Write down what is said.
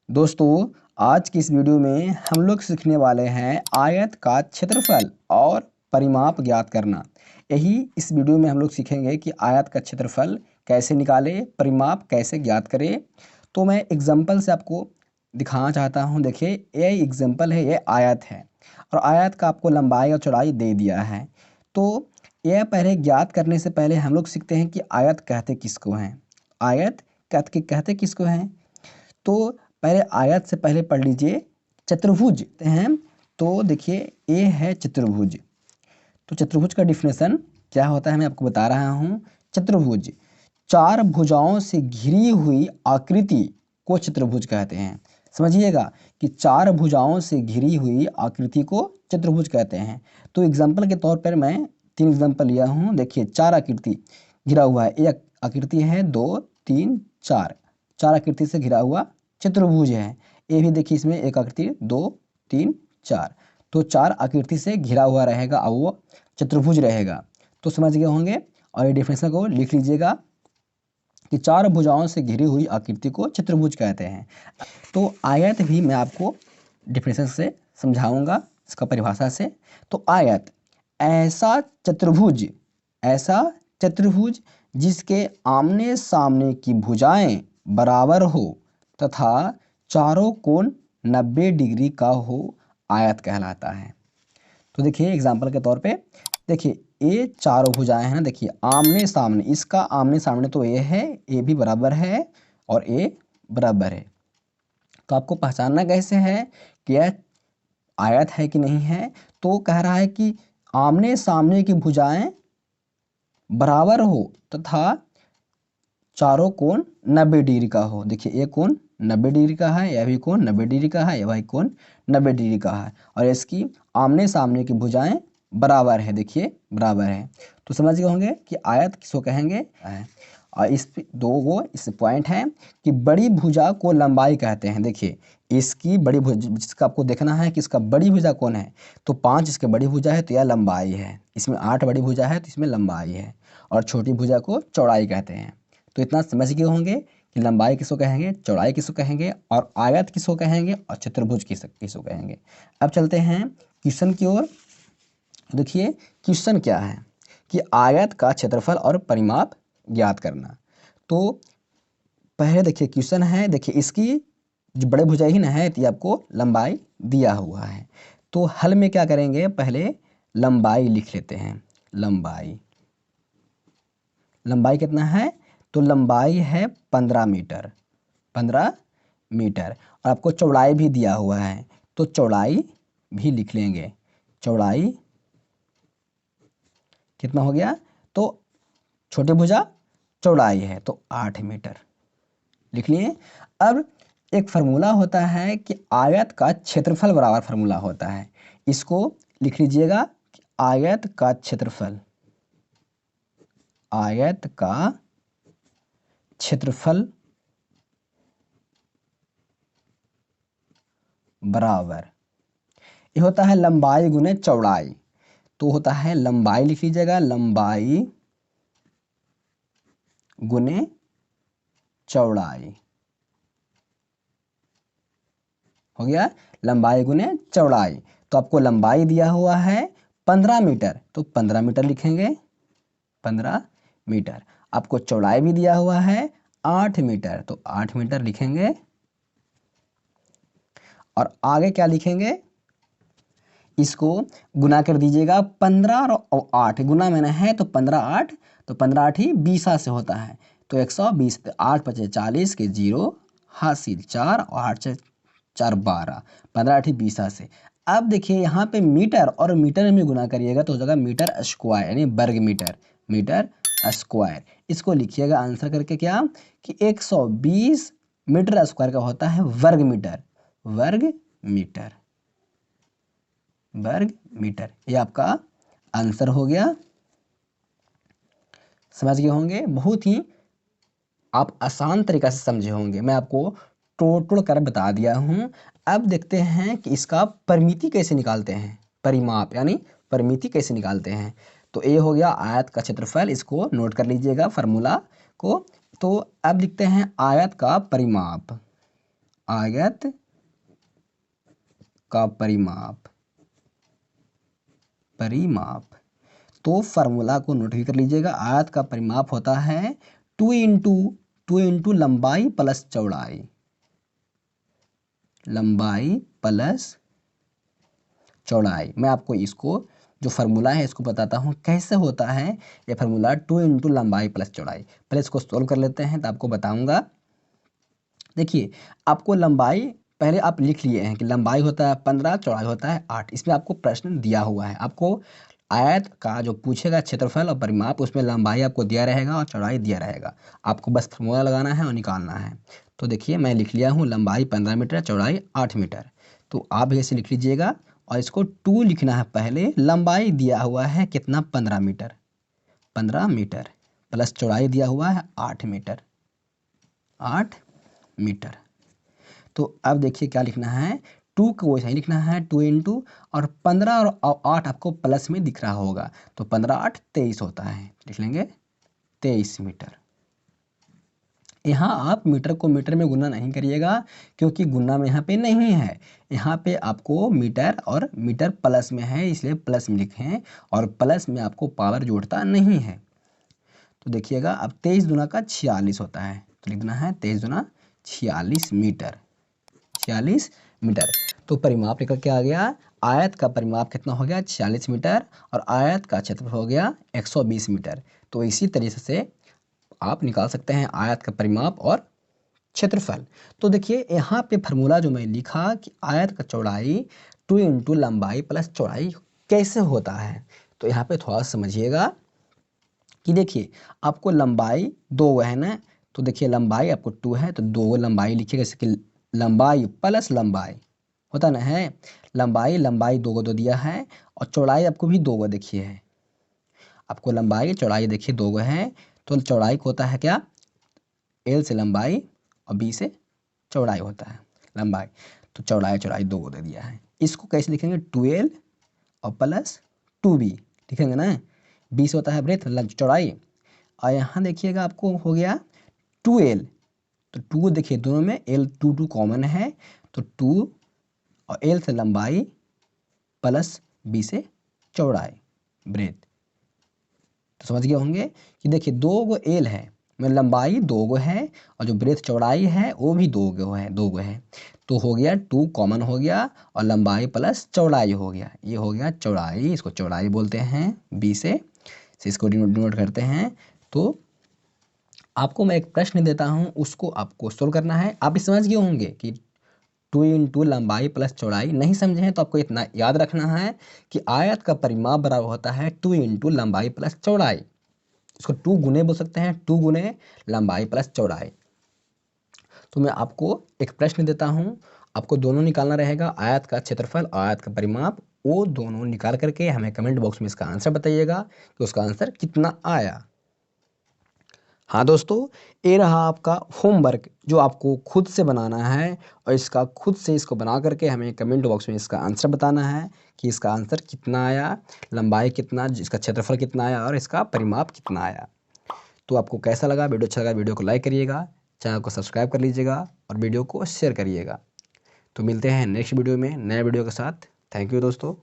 दोस्तों, आज की इस वीडियो में हम लोग सीखने वाले हैं आयत का क्षेत्रफल और परिमाप ज्ञात करना। यही इस वीडियो में हम लोग सीखेंगे कि आयत का क्षेत्रफल कैसे निकालें, परिमाप कैसे ज्ञात करें। तो मैं एग्जांपल से आपको दिखाना चाहता हूं। देखिए, ये एग्जांपल है, ये आयत है और आयत का आपको लंबाई और चौड़ाई दे दिया है। तो यह पहले ज्ञात करने से पहले हम लोग सीखते हैं कि आयत कहते किसको हैं। आयत कहते किसको हैं। तो पहले आयत से पहले पढ़ लीजिए चतुर्भुज हैं। तो देखिए, ए है चतुर्भुज। तो चतुर्भुज का डिफिनेशन क्या होता है मैं आपको बता रहा हूँ। चतुर्भुज चार भुजाओं से घिरी हुई आकृति को चतुर्भुज कहते हैं। समझिएगा कि चार भुजाओं से घिरी हुई आकृति को चतुर्भुज कहते हैं। तो एग्जाम्पल के तौर पर मैं 3 एग्जाम्पल लिया हूँ। देखिए, चार आकृति घिरा हुआ है। एक आकृति है, 2, 3, 4। चार आकृति से घिरा हुआ चतुर्भुज है। ये भी देखिए, इसमें एक आकृति 2, 3, 4। तो चार आकृति से घिरा हुआ रहेगा और वो चतुर्भुज रहेगा। तो समझ गए होंगे। और ये डिफिनेशन को लिख लीजिएगा कि चार भुजाओं से घिरी हुई आकृति को चतुर्भुज कहते हैं। तो आयत भी मैं आपको डिफिनेशन से समझाऊंगा, इसका परिभाषा से। तो आयत ऐसा चतुर्भुज जिसके आमने सामने की भुजाएं बराबर हो तथा चारों कोण 90 डिग्री का हो, आयत कहलाता है। तो देखिए, एग्जाम्पल के तौर पे देखिए, ये चारों भुजाएं हैं ना। देखिए, आमने सामने, इसका आमने सामने तो ये है, ये भी बराबर है और ये बराबर है। तो आपको पहचानना कैसे है कि यह आयत है कि नहीं है। तो कह रहा है कि आमने सामने की भुजाएं बराबर हो तथा चारों कोण 90 डिग्री का हो। देखिए, ये कोण 90 डिग्री का है, यह भी कोण 90 डिग्री का है, यह भाई कोण 90 डिग्री का है और इसकी आमने सामने की भुजाएं बराबर है। देखिए, बराबर है। तो समझ गए होंगे कि आयत किसको कहेंगे। और इस इस पॉइंट है कि बड़ी भुजा को लंबाई कहते हैं। देखिए, इसकी बड़ी भुजा, जिसका आपको देखना है कि इसका बड़ी भुजा कौन है। तो 5 इसके बड़ी भुजा है तो यह लंबाई है। इसमें 8 बड़ी भुजा है तो इसमें लंबाई है। और छोटी भुजा को चौड़ाई कहते हैं। तो इतना समझ गए होंगे कि लंबाई किसको कहेंगे, चौड़ाई किसको कहेंगे और आयत किसको कहेंगे और चतुर्भुज किसको कहेंगे। अब चलते हैं क्वेश्चन की ओर। देखिए, क्वेश्चन क्या है कि आयत का क्षेत्रफल और परिमाप ज्ञात करना। तो पहले देखिए क्वेश्चन है। देखिए, इसकी जो बड़े भुजाहीन है तो आपको लंबाई दिया हुआ है। तो हल में क्या करेंगे, पहले लंबाई लिख लेते हैं। लंबाई कितना है। तो लंबाई है 15 मीटर। 15 मीटर और आपको चौड़ाई भी दिया हुआ है तो चौड़ाई भी लिख लेंगे। चौड़ाई कितना हो गया। तो छोटी भुजा चौड़ाई है तो 8 मीटर लिख लिए। अब एक फार्मूला होता है कि आयत का क्षेत्रफल बराबर फार्मूला होता है। इसको लिख लीजिएगा कि आयत का क्षेत्रफल बराबर, ये होता है लंबाई गुने चौड़ाई। तो होता है लंबाई, लिख लीजिएगा लंबाई गुने चौड़ाई। हो गया, लंबाई गुने चौड़ाई। तो आपको लंबाई दिया हुआ है 15 मीटर तो 15 मीटर लिखेंगे। 15 मीटर। आपको चौड़ाई भी दिया हुआ है 8 मीटर तो 8 मीटर लिखेंगे। और आगे क्या लिखेंगे, इसको गुना कर दीजिएगा। 15 और 8 गुना मैंने है तो 15 8 तो 15 8 ही 20 से होता है तो 120। 8 5 40 के 0 हासिल 4 और 8 4 12। 15 8 ही 20 से। अब देखिए, यहाँ पे मीटर और मीटर में गुना करिएगा तो हो जाएगा मीटर स्क्वायर, यानी वर्ग मीटर। मीटर स्क्वायर इसको लिखिएगा आंसर करके क्या कि 120 मीटर स्क्वायर का होता है वर्ग मीटर। वर्ग मीटर ये आपका आंसर हो गया। समझ गए होंगे। बहुत ही आप आसान तरीका से समझे होंगे। मैं आपको टोटल कर बता दिया हूं। अब देखते हैं कि इसका परिमिति कैसे निकालते हैं, परिमाप यानी परिमिति कैसे निकालते हैं। तो ये हो गया आयत का क्षेत्रफल, इसको नोट कर लीजिएगा फार्मूला को। तो अब लिखते हैं आयत का परिमाप। आयत का परिमाप तो फार्मूला को नोट भी कर लीजिएगा। आयत का परिमाप होता है 2 इंटू लंबाई प्लस चौड़ाई, लंबाई प्लस चौड़ाई। मैं आपको इसको जो फार्मूला है इसको बताता हूँ कैसे होता है ये फार्मूला 2 इंटू लंबाई प्लस चौड़ाई। पहले इसको सोल्व कर लेते हैं तो आपको बताऊंगा। देखिए आपको लंबाई पहले आप लिख लिए हैं कि लंबाई होता है 15, चौड़ाई होता है 8। इसमें आपको प्रश्न दिया हुआ है, आपको आयत का जो पूछेगा क्षेत्रफल और परिमाप उसमें लंबाई आपको दिया रहेगा और चौड़ाई दिया रहेगा। आपको बस फार्मूला लगाना है और निकालना है। तो देखिए मैं लिख लिया हूँ लंबाई 15 मीटर, चौड़ाई 8 मीटर। तो आप भी ऐसे लिख लीजिएगा और इसको 2 लिखना है पहले। लंबाई दिया हुआ है कितना 15 मीटर, 15 मीटर प्लस चौड़ाई दिया हुआ है 8 मीटर, 8 मीटर। तो अब देखिए क्या लिखना है, 2 को वैसे ही लिखना है 2 इंटू और 15 और 8 आपको प्लस में दिख रहा होगा तो 15 8 23 होता है, लिख लेंगे 23 मीटर। यहाँ आप मीटर को मीटर में गुना नहीं करिएगा क्योंकि गुना में यहाँ पे नहीं है। यहाँ पे आपको मीटर और मीटर प्लस में है इसलिए प्लस में लिखें और प्लस में आपको पावर जोड़ता नहीं है। तो देखिएगा अब 23 दूना का 46 होता है तो लिखना है 23 दूना 46 मीटर, 46 मीटर। तो परिमाप निकल के आ गया, आयत का परिमाप कितना हो गया 46 मीटर और आयत का क्षेत्रफल हो गया 120 मीटर। तो इसी तरीके से आप निकाल सकते हैं आयत का परिमाप और क्षेत्रफल। तो देखिए यहाँ पे फार्मूला जो मैं लिखा कि आयत का चौड़ाई 2 इंटू लंबाई प्लस चौड़ाई कैसे होता है, तो यहाँ पे थोड़ा समझिएगा कि देखिए आपको लंबाई 2 है ना, तो देखिए लंबाई आपको 2 है तो 2 लंबाई लिखिएगा, जैसे कि लंबाई प्लस लंबाई होता ना है, लंबाई 2 तो दिया है और चौड़ाई आपको भी 2 देखिए है, आपको लंबाई चौड़ाई देखिए 2 है। तो चौड़ाई को होता है क्या, एल से लंबाई और बी से चौड़ाई होता है लंबाई, तो चौड़ाई 2 दे दिया है। इसको कैसे लिखेंगे 2L और प्लस 2B लिखेंगे ना, 20 होता है ब्रेथ चौड़ाई और यहाँ देखिएगा आपको हो गया 2L, तो 2 देखिए दोनों में L 2 कॉमन है तो 2 और L से लंबाई प्लस B से चौड़ाई ब्रेथ। तो समझ गए होंगे कि देखिए 2 L है में लंबाई 2 है और जो ब्रेथ चौड़ाई है वो भी 2 है तो हो गया 2 कॉमन हो गया और लंबाई प्लस चौड़ाई हो गया, ये हो गया चौड़ाई, इसको चौड़ाई बोलते हैं B से इसको डिनोट करते हैं। तो आपको मैं एक प्रश्न देता हूँ उसको आपको सोल्व करना है। आप समझ गए होंगे कि 2 इंटू लंबाई प्लस चौड़ाई, नहीं समझे हैं तो आपको इतना याद रखना है कि आयत का परिमाप बराबर होता है 2 इंटू लंबाई प्लस चौड़ाई। इसको 2 गुने बोल सकते हैं, 2 गुने लंबाई प्लस चौड़ाई। तो मैं आपको एक प्रश्न देता हूँ, आपको दोनों निकालना रहेगा, आयत का क्षेत्रफल और आयत का परिमाप, वो दोनों निकाल करके हमें कमेंट बॉक्स में इसका आंसर बताइएगा कि उसका आंसर कितना आया। हाँ दोस्तों, ये रहा आपका होमवर्क जो आपको खुद से बनाना है और इसका खुद से इसको बना करके हमें कमेंट बॉक्स में इसका आंसर बताना है कि इसका आंसर कितना आया, लंबाई कितना, इसका क्षेत्रफल कितना आया और इसका परिमाप कितना आया। तो आपको कैसा लगा, वीडियो अच्छा लगा वीडियो को लाइक करिएगा, चैनल को सब्सक्राइब कर लीजिएगा और वीडियो को शेयर करिएगा। तो मिलते हैं नेक्स्ट वीडियो में नए वीडियो के साथ। थैंक यू दोस्तों।